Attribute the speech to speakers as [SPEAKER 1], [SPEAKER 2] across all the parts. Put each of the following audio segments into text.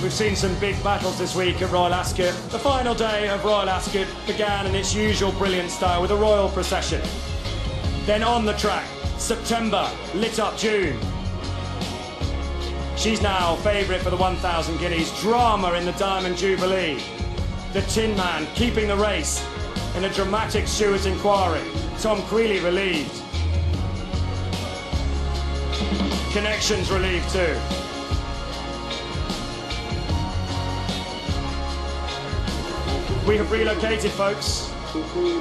[SPEAKER 1] We've seen some big battles this week at Royal Ascot. The final day of Royal Ascot began in its usual brilliant style with a royal procession. Then on the track, September lit up June. She's now favourite for the 1,000 guineas. Drama in the Diamond Jubilee. The Tin Man keeping the race in a dramatic Stewart's inquiry. Tom Queally relieved. Connections relieved too. We have relocated, folks.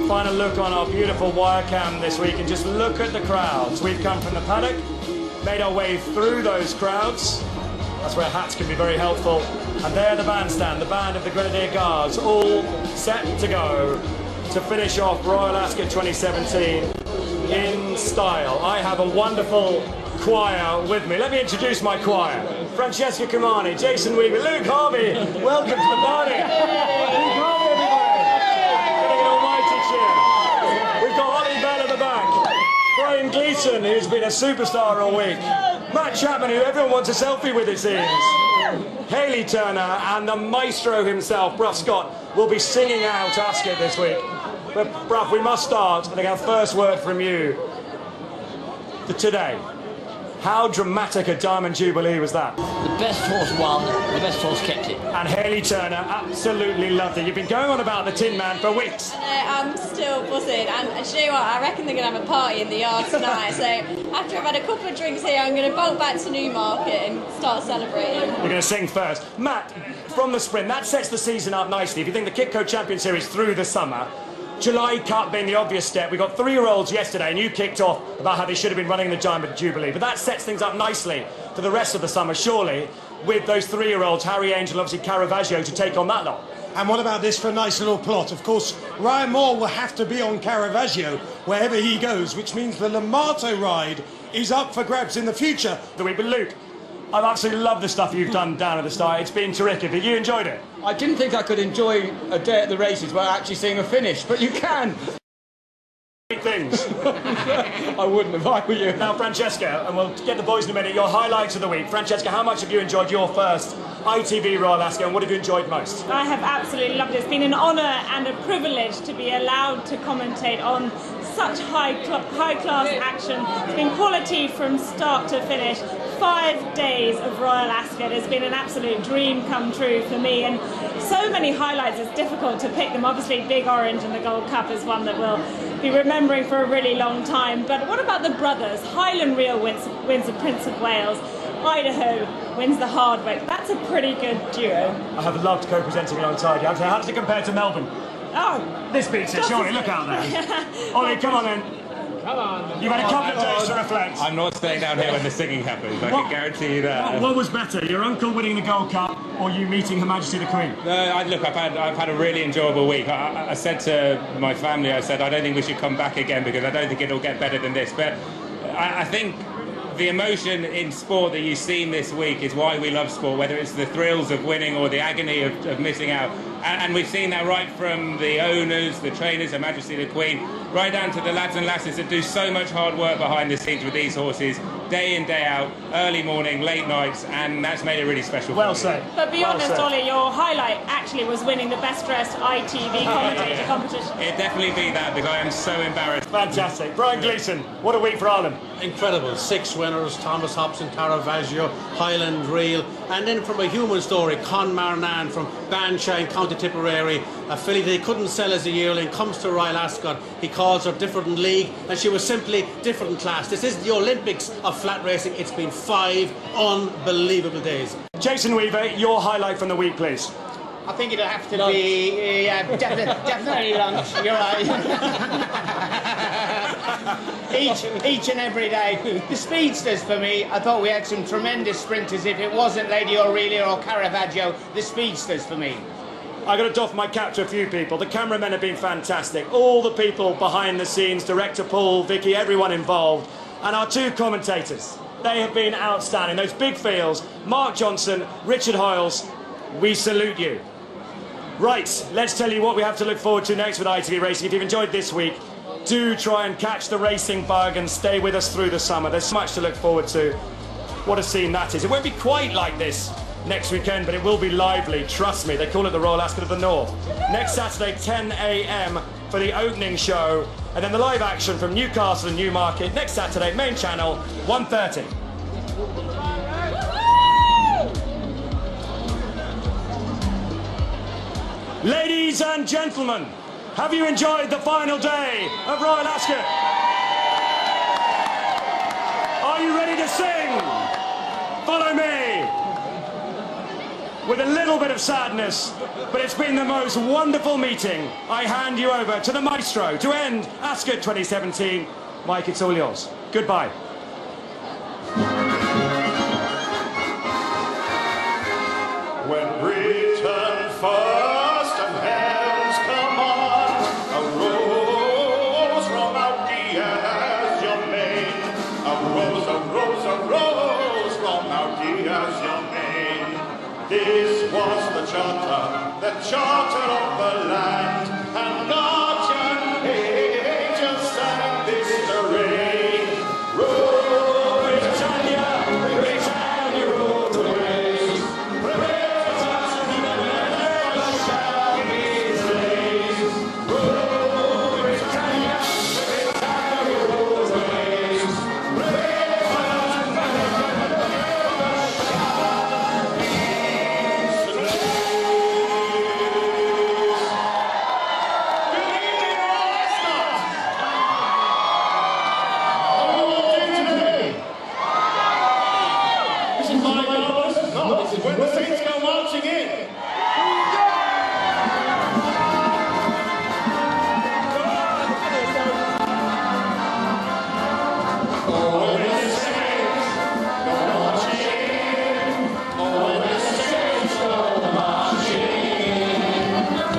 [SPEAKER 1] Final look on our beautiful wire cam this week and just look at the crowds. We've come from the paddock, made our way through those crowds. That's where hats can be very helpful. And there the bandstand, the band of the Grenadier Guards, all set to go to finish off Royal Ascot 2017 in style. I have a wonderful choir with me. Let me introduce my choir. Francesca Comani, Jason Weaver, Luke Harvey. Welcome to the party. Luke Harvey, everybody. Getting an almighty cheer. We've got Ollie Bell at the back. Brian Gleeson, who's been a superstar all week. Matt Chapman, who everyone wants a selfie with, it seems. Hayley Turner and the maestro himself, Bruff Scott, will be singing out Ascot this week. But Bruff, we must start with our first word from you. Today. How dramatic a Diamond Jubilee was that?
[SPEAKER 2] The best horse won, the best horse kept it.
[SPEAKER 1] And Hayley Turner absolutely loved it. You've been going on about the Tin Man for weeks.
[SPEAKER 3] I'm still buzzing, and do you know what? I reckon they're going to have a party in the yard tonight. So after I've had a couple of drinks here, I'm going to bolt back to Newmarket and start celebrating.
[SPEAKER 1] You're going to sing first. Matt, from the sprint, that sets the season up nicely. If you think the Kitco Champion Series through the summer, July Cup being the obvious step. We got 3-year-olds yesterday and you kicked off about how they should have been running the Diamond Jubilee. But that sets things up nicely for the rest of the summer, surely, with those 3-year-olds, Harry Angel and obviously Caravaggio, to take on that lot.
[SPEAKER 4] And what about this for a nice little plot? Of course, Ryan Moore will have to be on Caravaggio wherever he goes, which means the Lamato ride is up for grabs in the future.
[SPEAKER 1] But Luke, I've absolutely loved the stuff you've done down at the start. It's been terrific. Have you enjoyed it?
[SPEAKER 5] I didn't think I could enjoy a day at the races without actually seeing a finish, but you can.
[SPEAKER 1] Great things.
[SPEAKER 5] I wouldn't if I were you.
[SPEAKER 1] Now, Francesca, and we'll get the boys in a minute, your highlights of the week. Francesca, how much have you enjoyed your first ITV Royal Ascot, and what have you enjoyed most?
[SPEAKER 6] I have absolutely loved it. It's been an honour and a privilege to be allowed to commentate on such high-class action. It's been quality from start to finish. 5 days of Royal Ascot has been an absolute dream come true for me, and so many highlights, it's difficult to pick them. Obviously Big Orange and the Gold Cup is one that we'll be remembering for a really long time, but what about the brothers? Highland Reel wins the Prince of Wales, Idaho wins the Hardwick. That's a pretty good duo.
[SPEAKER 1] I have loved co-presenting alongside you. How does it compare to Melbourne?
[SPEAKER 6] Oh,
[SPEAKER 1] this beats it, surely. Look out there. Ollie, come on then.
[SPEAKER 7] Come on.
[SPEAKER 1] You've had a couple of days to reflect.
[SPEAKER 7] I'm not staying down here when the singing happens, I can guarantee you that.
[SPEAKER 1] What was better, your uncle winning the Gold Cup or you meeting Her Majesty the Queen?
[SPEAKER 7] Look, I've had a really enjoyable week. I said to my family, I don't think we should come back again because I don't think it'll get better than this. But I think the emotion in sport that you've seen this week is why we love sport, whether it's the thrills of winning or the agony of missing out. And we've seen that right from the owners, the trainers, Her Majesty the Queen, right down to the lads and lasses that do so much hard work behind the scenes with these horses, day in, day out, early morning, late nights, and that's made it really special.
[SPEAKER 1] Well said.
[SPEAKER 6] But be honest, Ollie, your highlight actually was winning the best dressed ITV commentator competition.
[SPEAKER 7] It definitely beat that because I am so embarrassed.
[SPEAKER 1] Fantastic. Brian Gleeson, what a week for Ireland.
[SPEAKER 8] Incredible. 6 winners, Thomas Hobson, Caravaggio, Highland Reel, and then from a human story, Con Marnan from Banshine, County Tipperary, a filly that he couldn't sell as a yearling, comes to Royal Ascot. He calls her different league, and she was simply different class. This isn't the Olympics of flat racing. It's been 5 unbelievable days.
[SPEAKER 1] Jason Weaver, your highlight from the week, please.
[SPEAKER 9] I think it'll have to be definitely lunch. You're right. each and every day. The speedsters for me, I thought we had some tremendous sprinters. If it wasn't Lady Aurelia or Caravaggio, the speedsters for me.
[SPEAKER 1] I've got to doff my cap to a few people. The cameramen have been fantastic. All the people behind the scenes, director Paul, Vicky, everyone involved. And our 2 commentators, they have been outstanding. Those big fields, Mark Johnson, Richard Hoyles, we salute you. Right, let's tell you what we have to look forward to next with ITV Racing. If you've enjoyed this week, do try and catch the racing bug and stay with us through the summer. There's so much to look forward to. What a scene that is. It won't be quite like this next weekend, but it will be lively, trust me. They call it the Royal Ascot of the North. Next Saturday, 10 a.m. for the opening show, and then the live action from Newcastle and Newmarket next Saturday, main channel, 1:30. Ladies and gentlemen, have you enjoyed the final day of Royal Ascot? Are you ready to sing? Follow me. With a little bit of sadness, but it's been the most wonderful meeting. I hand you over to the maestro to end Ascot 2017. Mike, it's all yours. Goodbye.
[SPEAKER 10] When Britain first and hands come on, a rose from out Diaz your mane, a rose from out Diaz your mane. This was the charter of the land, and Guardian angels sang this array. Rule Britannia, Britannia rule the waves. Never shall be slaves. Rule Britannia, Britannia rule the waves. When the Saints go marching in. Oh, when the Saints go marching in. Oh, when the Saints go marching in.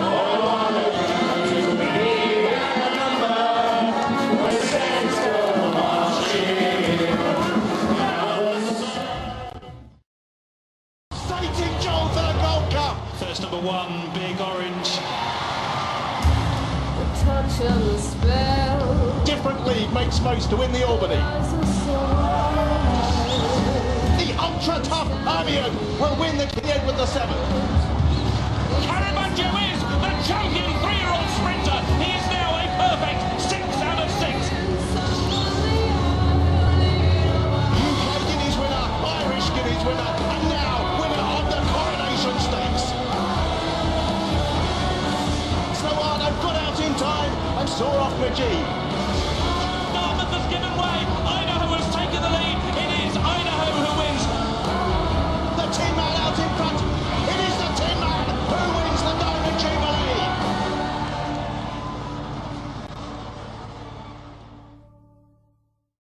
[SPEAKER 10] All I want to be a number. When the Saints go marching in. Joel for the Gold Cup.
[SPEAKER 11] First number one, Big Orange.
[SPEAKER 12] The touch and the spell.
[SPEAKER 10] Different league makes most to win the Albany. The ultra tough Armion will win the King with the 7th.
[SPEAKER 11] Caravaggio is the champion 3-year-old sprinter. He is now a perfect 6 out of 6.
[SPEAKER 10] UK Guineas winner, Irish Guineas winner, and now winner of the Coronation Stakes. Sloan got out in time and saw off McGee.